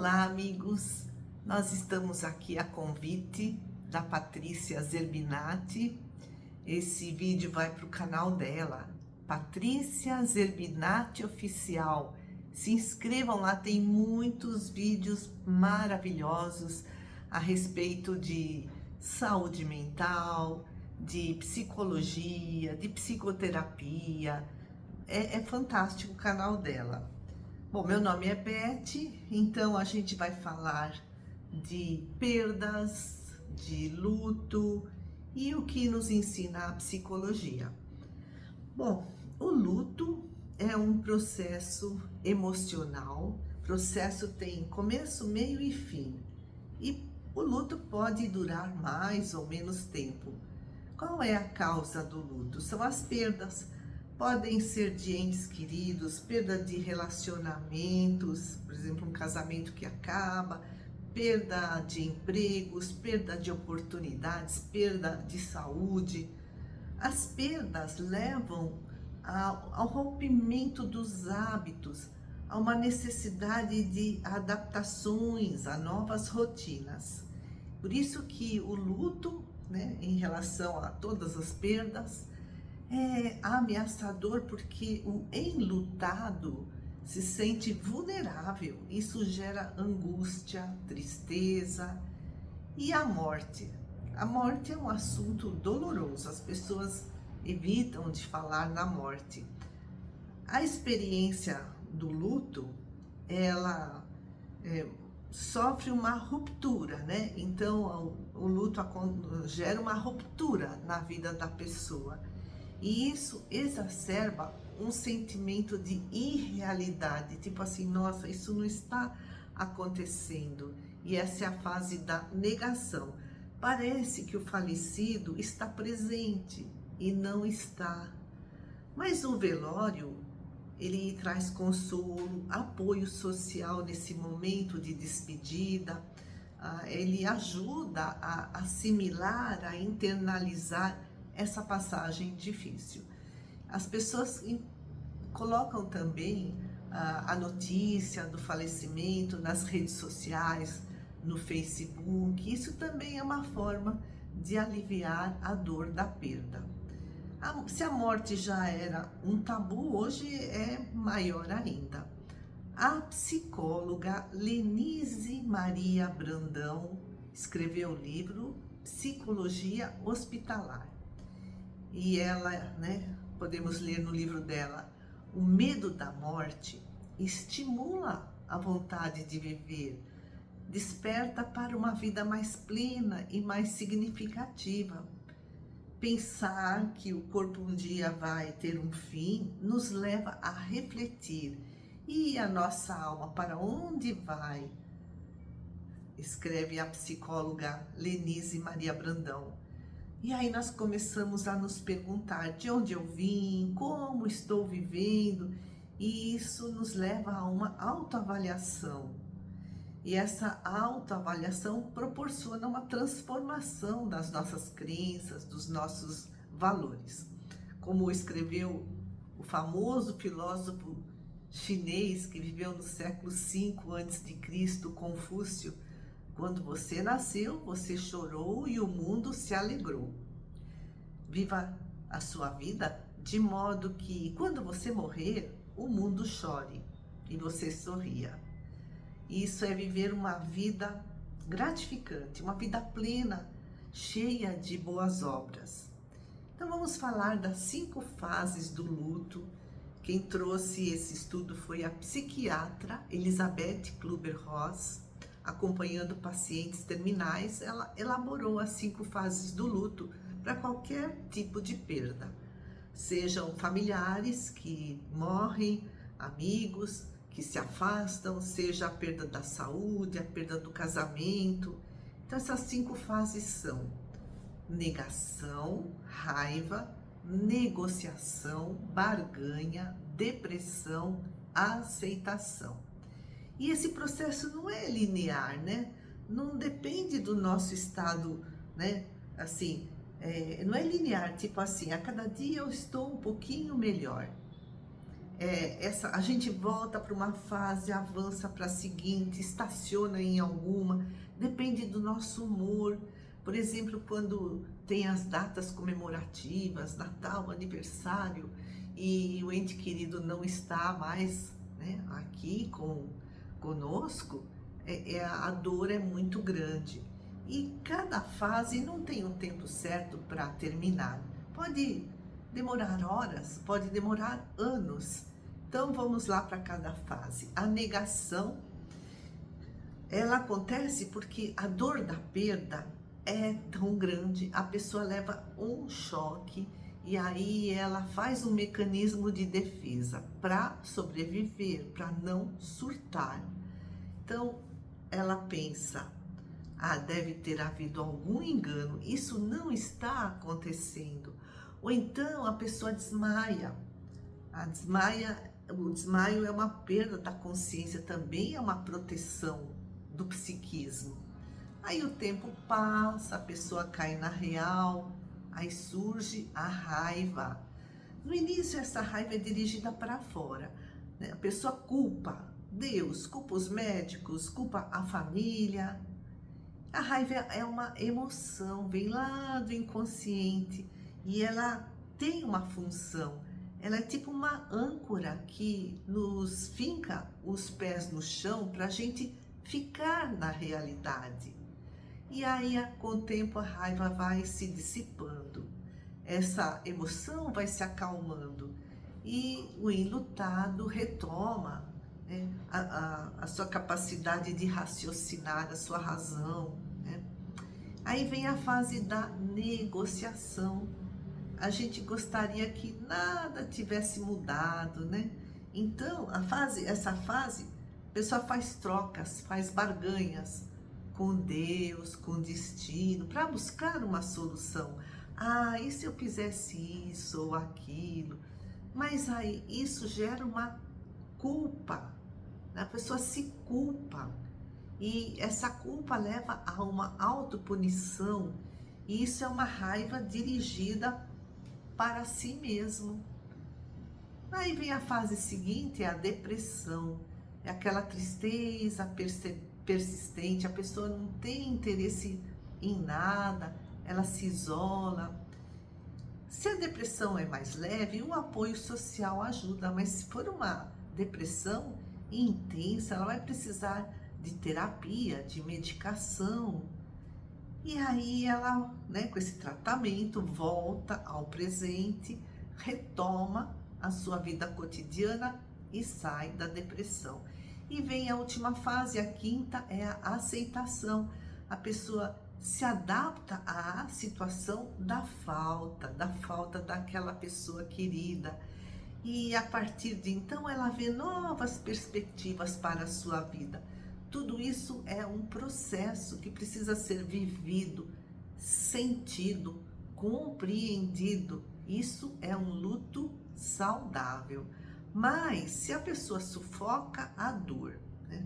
Olá, amigos! Nós estamos aqui a convite da Patrícia Zerbinati. Esse vídeo vai para o canal dela, Patrícia Zerbinati Oficial. Se inscrevam lá, tem muitos vídeos maravilhosos a respeito de saúde mental, de psicologia, de psicoterapia. É fantástico o canal dela. Bom, meu nome é Beth, então a gente vai falar de perdas, de luto e o que nos ensina a psicologia. Bom, o luto é um processo emocional, processo tem começo, meio e fim, e o luto pode durar mais ou menos tempo. Qual é a causa do luto? São as perdas. Podem ser de entes queridos, perda de relacionamentos, por exemplo, um casamento que acaba, perda de empregos, perda de oportunidades, perda de saúde. As perdas levam ao rompimento dos hábitos, a uma necessidade de adaptações a novas rotinas. Por isso que o luto, em relação a todas as perdas, é ameaçador, porque o enlutado se sente vulnerável. Isso gera angústia, tristeza e a morte. A morte é um assunto doloroso, as pessoas evitam de falar na morte. A experiência do luto, ela sofre uma ruptura, Então, o luto gera uma ruptura na vida da pessoa. E isso exacerba um sentimento de irrealidade, tipo assim, nossa, isso não está acontecendo. E essa é a fase da negação. Parece que o falecido está presente e não está. Mas o velório, ele traz consolo, apoio social nesse momento de despedida. Ele ajuda a assimilar, a internalizar essa passagem difícil. As pessoas colocam também a notícia do falecimento nas redes sociais, no Facebook. Isso também é uma forma de aliviar a dor da perda. Se a morte já era um tabu, hoje é maior ainda. A psicóloga Lenise Maria Brandão escreveu o livro Psicologia Hospitalar. E ela, podemos ler no livro dela, o medo da morte estimula a vontade de viver, desperta para uma vida mais plena e mais significativa. Pensar que o corpo um dia vai ter um fim nos leva a refletir. E a nossa alma, para onde vai? Escreve a psicóloga Lenise Maria Brandão. E aí nós começamos a nos perguntar de onde eu vim, como estou vivendo, e isso nos leva a uma autoavaliação. E essa autoavaliação proporciona uma transformação das nossas crenças, dos nossos valores. Como escreveu o famoso filósofo chinês que viveu no século V a.C., Confúcio: quando você nasceu, você chorou e o mundo se alegrou. Viva a sua vida de modo que, quando você morrer, o mundo chore e você sorria. Isso é viver uma vida gratificante, uma vida plena, cheia de boas obras. Então vamos falar das 5 fases do luto. Quem trouxe esse estudo foi a psiquiatra Elizabeth Kübler-Ross. Acompanhando pacientes terminais, ela elaborou as 5 fases do luto para qualquer tipo de perda. Sejam familiares que morrem, amigos que se afastam, seja a perda da saúde, a perda do casamento. Então essas 5 fases são negação, raiva, negociação, barganha, depressão, aceitação. E esse processo não é linear, Não depende do nosso estado, Assim, não é linear, tipo assim, a cada dia eu estou um pouquinho melhor. a gente volta para uma fase, avança para a seguinte, estaciona em alguma, depende do nosso humor. Por exemplo, quando tem as datas comemorativas, Natal, aniversário, e o ente querido não está mais, né, aqui conosco, a dor é muito grande. E cada fase não tem um tempo certo para terminar. Pode demorar horas, pode demorar anos. Então vamos lá para cada fase. A negação, ela acontece porque a dor da perda é tão grande, a pessoa leva um choque e aí ela faz um mecanismo de defesa para sobreviver, para não surtar. Então ela pensa, deve ter havido algum engano, isso não está acontecendo. Ou então a pessoa desmaia. O desmaio é uma perda da consciência, também é uma proteção do psiquismo. Aí o tempo passa, a pessoa cai na real, aí surge a raiva. No início, essa raiva é dirigida para fora, né? A pessoa culpa Deus, culpa os médicos, culpa a família. A raiva é uma emoção, vem lá do inconsciente e ela tem uma função. Ela é tipo uma âncora que nos finca os pés no chão para a gente ficar na realidade. E aí, com o tempo, a raiva vai se dissipando, essa emoção vai se acalmando e o enlutado retoma, né, a sua capacidade de raciocinar, a sua razão, né? Aí vem a fase da negociação. A gente gostaria que nada tivesse mudado, né? Então, essa fase, a pessoa faz trocas, faz barganhas com Deus, com o destino, para buscar uma solução. E se eu fizesse isso ou aquilo? Mas aí isso gera uma culpa, né? A pessoa se culpa e essa culpa leva a uma autopunição e isso é uma raiva dirigida para si mesmo. Aí vem a fase seguinte, é a depressão, é aquela tristeza persistente, a pessoa não tem interesse em nada, ela se isola. Se a depressão é mais leve, o apoio social ajuda, mas se for uma depressão intensa, ela vai precisar de terapia, de medicação. E aí ela, né, com esse tratamento, volta ao presente, retoma a sua vida cotidiana e sai da depressão. E vem a última fase, a quinta, é a aceitação. A pessoa se adapta à situação da falta daquela pessoa querida. E a partir de então ela vê novas perspectivas para a sua vida. Tudo isso é um processo que precisa ser vivido, sentido, compreendido. Isso é um luto saudável. Mas se a pessoa sufoca a dor, né?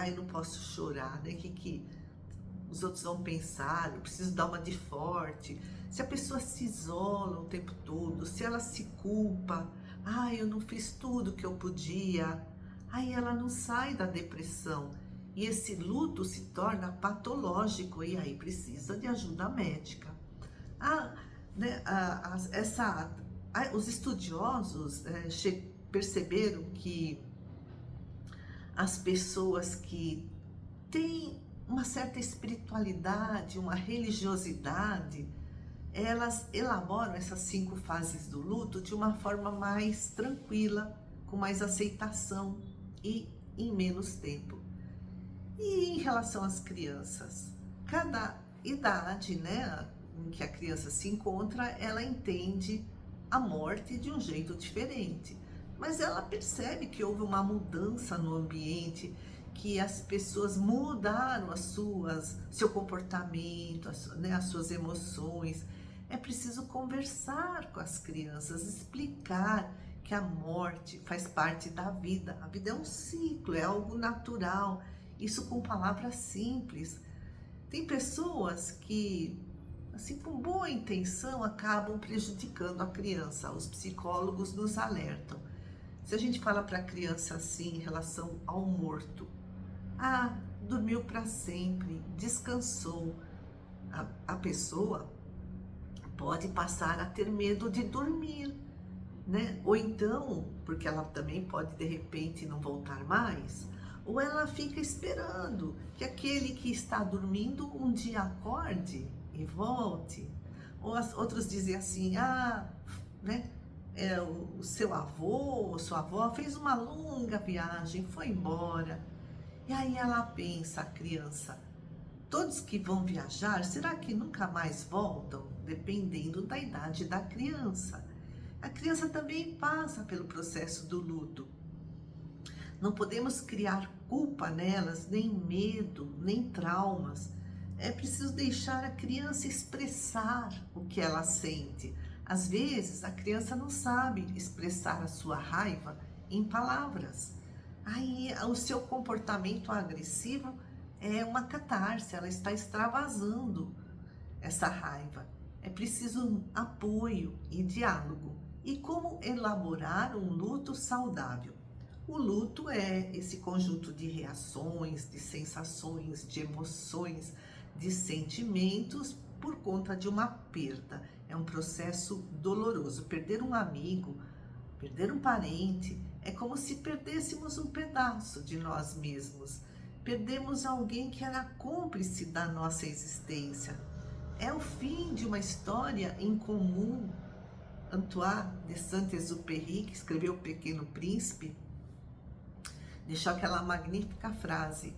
Eu não posso chorar, né? Que os outros vão pensar, eu preciso dar uma de forte. Se a pessoa se isola o tempo todo, se ela se culpa, eu não fiz tudo que eu podia, aí ela não sai da depressão. E esse luto se torna patológico e aí precisa de ajuda médica. Os estudiosos perceberam que as pessoas que têm uma certa espiritualidade, uma religiosidade, elas elaboram essas 5 fases do luto de uma forma mais tranquila, com mais aceitação e em menos tempo. E em relação às crianças, cada idade, né, em que a criança se encontra, ela entende a morte de um jeito diferente. Mas ela percebe que houve uma mudança no ambiente, que as pessoas mudaram seu comportamento, as suas emoções. É preciso conversar com as crianças, explicar que a morte faz parte da vida. A vida é um ciclo, é algo natural. Isso com palavras simples. Tem pessoas que, assim, com boa intenção, acabam prejudicando a criança. Os psicólogos nos alertam. Se a gente fala para a criança assim em relação ao morto, ah, dormiu para sempre, descansou, a pessoa pode passar a ter medo de dormir, né? Ou então, porque ela também pode de repente não voltar mais, ou ela fica esperando que aquele que está dormindo um dia acorde e volte. Ou outros dizem assim, né? O seu avô ou sua avó fez uma longa viagem, foi embora. E aí ela pensa, a criança, todos que vão viajar, será que nunca mais voltam? Dependendo da idade da criança. A criança também passa pelo processo do luto. Não podemos criar culpa nelas, nem medo, nem traumas. É preciso deixar a criança expressar o que ela sente. Às vezes, a criança não sabe expressar a sua raiva em palavras. Aí, o seu comportamento agressivo é uma catarse, ela está extravasando essa raiva. É preciso apoio e diálogo. E como elaborar um luto saudável? O luto é esse conjunto de reações, de sensações, de emoções, de sentimentos por conta de uma perda. É um processo doloroso. Perder um amigo, perder um parente, é como se perdêssemos um pedaço de nós mesmos. Perdemos alguém que era cúmplice da nossa existência. É o fim de uma história em comum. Antoine de Saint-Exupéry, que escreveu O Pequeno Príncipe, deixou aquela magnífica frase: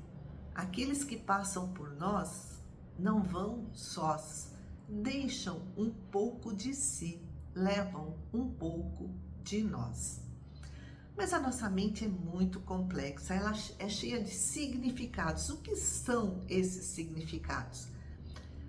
aqueles que passam por nós não vão sós, deixam um pouco de si, levam um pouco de nós. Mas a nossa mente é muito complexa, ela é cheia de significados. O que são esses significados?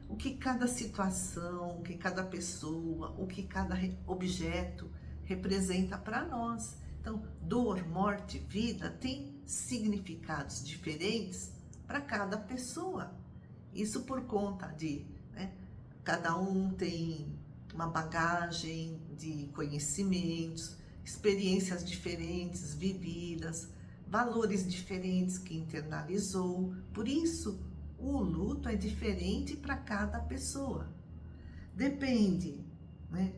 O que cada situação, o que cada pessoa, o que cada objeto representa para nós. Então, dor, morte, vida tem significados diferentes para cada pessoa. Isso por conta de, né, cada um tem uma bagagem de conhecimentos, experiências diferentes vividas, valores diferentes que internalizou. Por isso, o luto é diferente para cada pessoa. Depende, né?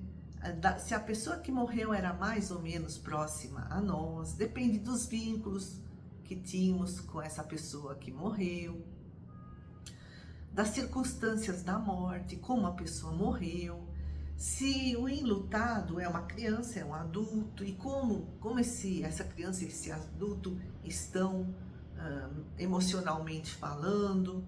Se a pessoa que morreu era mais ou menos próxima a nós, depende dos vínculos que tínhamos com essa pessoa que morreu, das circunstâncias da morte, como a pessoa morreu, se o enlutado é uma criança, é um adulto, e como essa criança e esse adulto estão emocionalmente falando.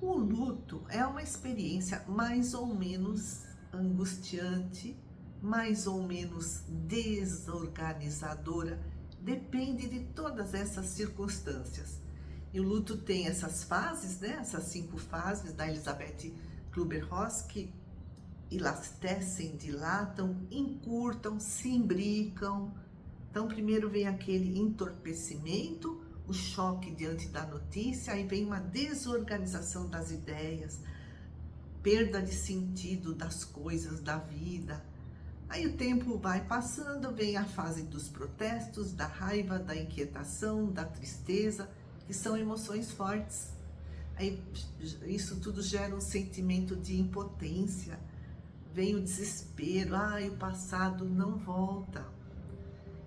O luto é uma experiência mais ou menos angustiante, mais ou menos desorganizadora, depende de todas essas circunstâncias. E o luto tem essas fases, né? Essas 5 fases da Elizabeth Kübler-Ross, que elastecem, dilatam, encurtam, se imbricam. Então, primeiro vem aquele entorpecimento, o choque diante da notícia, aí vem uma desorganização das ideias, perda de sentido das coisas, da vida. Aí o tempo vai passando, vem a fase dos protestos, da raiva, da inquietação, da tristeza, que são emoções fortes. Aí isso tudo gera um sentimento de impotência, vem o desespero, o passado não volta.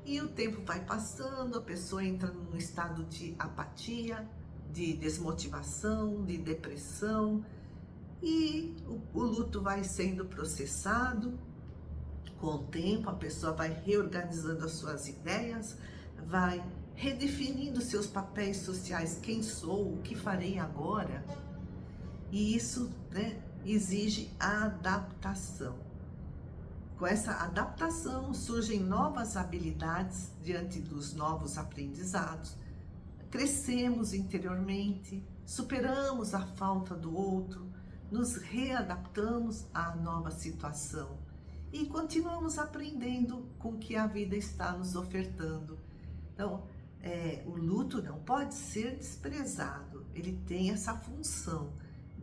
E o tempo vai passando, a pessoa entra num estado de apatia, de desmotivação, de depressão, e o luto vai sendo processado. Com o tempo, a pessoa vai reorganizando as suas ideias, vai redefinindo seus papéis sociais, quem sou, o que farei agora. E isso, né, exige adaptação. Com essa adaptação surgem novas habilidades diante dos novos aprendizados. Crescemos interiormente, superamos a falta do outro, nos readaptamos à nova situação e continuamos aprendendo com o que a vida está nos ofertando. Então, o luto não pode ser desprezado, ele tem essa função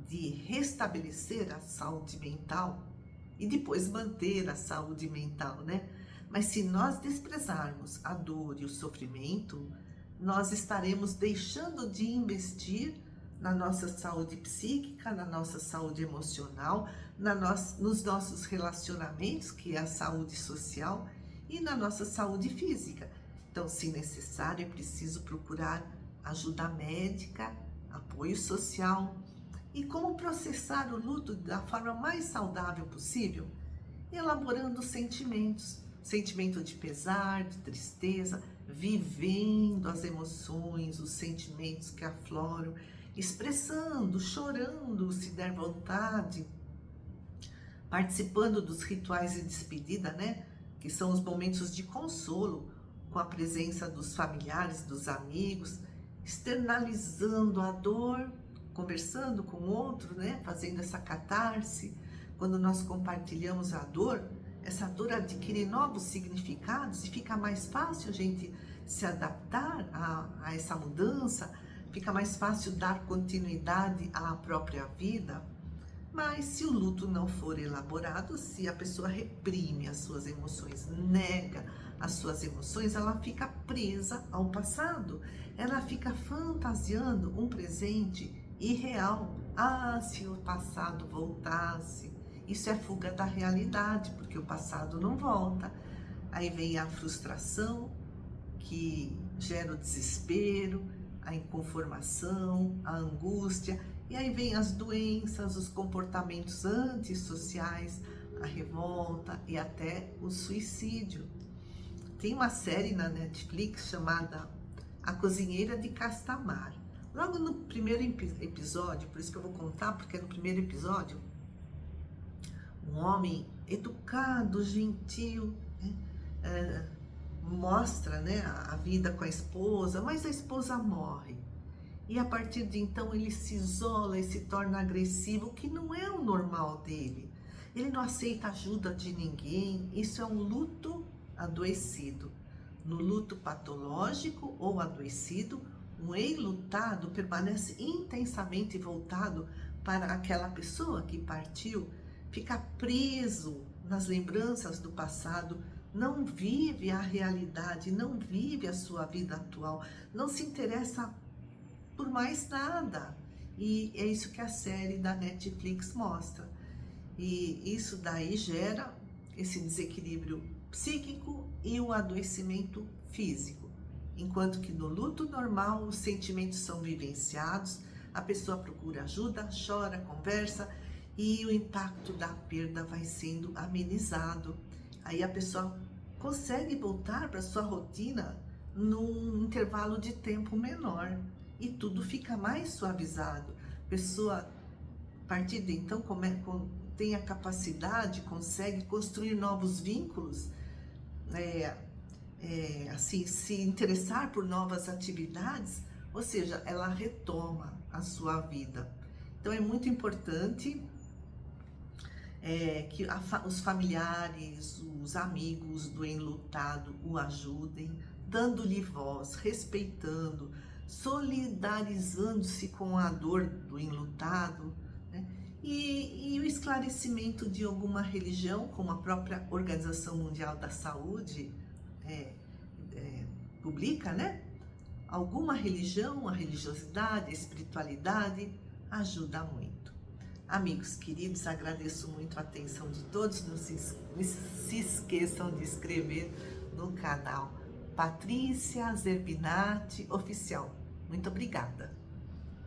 de restabelecer a saúde mental e depois manter a saúde mental, né? Mas se nós desprezarmos a dor e o sofrimento, nós estaremos deixando de investir na nossa saúde psíquica, na nossa saúde emocional, nos nossos relacionamentos, que é a saúde social, e na nossa saúde física. Então, se necessário, é preciso procurar ajuda médica, apoio social. E como processar o luto da forma mais saudável possível? Elaborando sentimentos, sentimento de pesar, de tristeza, vivendo as emoções, os sentimentos que afloram, expressando, chorando, se der vontade, participando dos rituais de despedida, né? Que são os momentos de consolo, com a presença dos familiares, dos amigos, externalizando a dor, conversando com o outro, né? Fazendo essa catarse. Quando nós compartilhamos a dor, essa dor adquire novos significados e fica mais fácil a gente se adaptar a essa mudança, fica mais fácil dar continuidade à própria vida. Mas se o luto não for elaborado, se a pessoa reprime as suas emoções, nega as suas emoções, ela fica presa ao passado, ela fica fantasiando um presente irreal. Ah, se o passado voltasse. Isso é fuga da realidade, porque o passado não volta. Aí vem a frustração, que gera o desespero, a inconformação, a angústia, e aí vem as doenças, os comportamentos antissociais, a revolta e até o suicídio. Tem uma série na Netflix chamada A Cozinheira de Castamar. Logo no primeiro episódio, por isso que eu vou contar, porque no primeiro episódio, um homem educado, gentil, né, mostra, né, a vida com a esposa, mas a esposa morre. E a partir de então ele se isola e se torna agressivo, que não é o normal dele. Ele não aceita ajuda de ninguém, isso é um luto adoecido. No luto patológico ou adoecido, um enlutado permanece intensamente voltado para aquela pessoa que partiu, fica preso nas lembranças do passado, não vive a realidade, não vive a sua vida atual, não se interessa por mais nada. E é isso que a série da Netflix mostra. E isso daí gera esse desequilíbrio psíquico e o adoecimento físico. Enquanto que no luto normal os sentimentos são vivenciados, a pessoa procura ajuda, chora, conversa e o impacto da perda vai sendo amenizado. Aí a pessoa consegue voltar para sua rotina num intervalo de tempo menor e tudo fica mais suavizado. A pessoa, a partir de então, tem a capacidade, consegue construir novos vínculos, assim, se interessar por novas atividades, ou seja, ela retoma a sua vida. Então é muito importante que os familiares, os amigos do enlutado o ajudem, dando-lhe voz, respeitando, solidarizando-se com a dor do enlutado, né? E o esclarecimento de alguma religião, como a própria Organização Mundial da Saúde publica, né? Alguma religião, a religiosidade, a espiritualidade ajuda muito. Amigos queridos, agradeço muito a atenção de todos. Não se esqueçam de inscrever no canal Patrícia Zerbinati Oficial. Muito obrigada.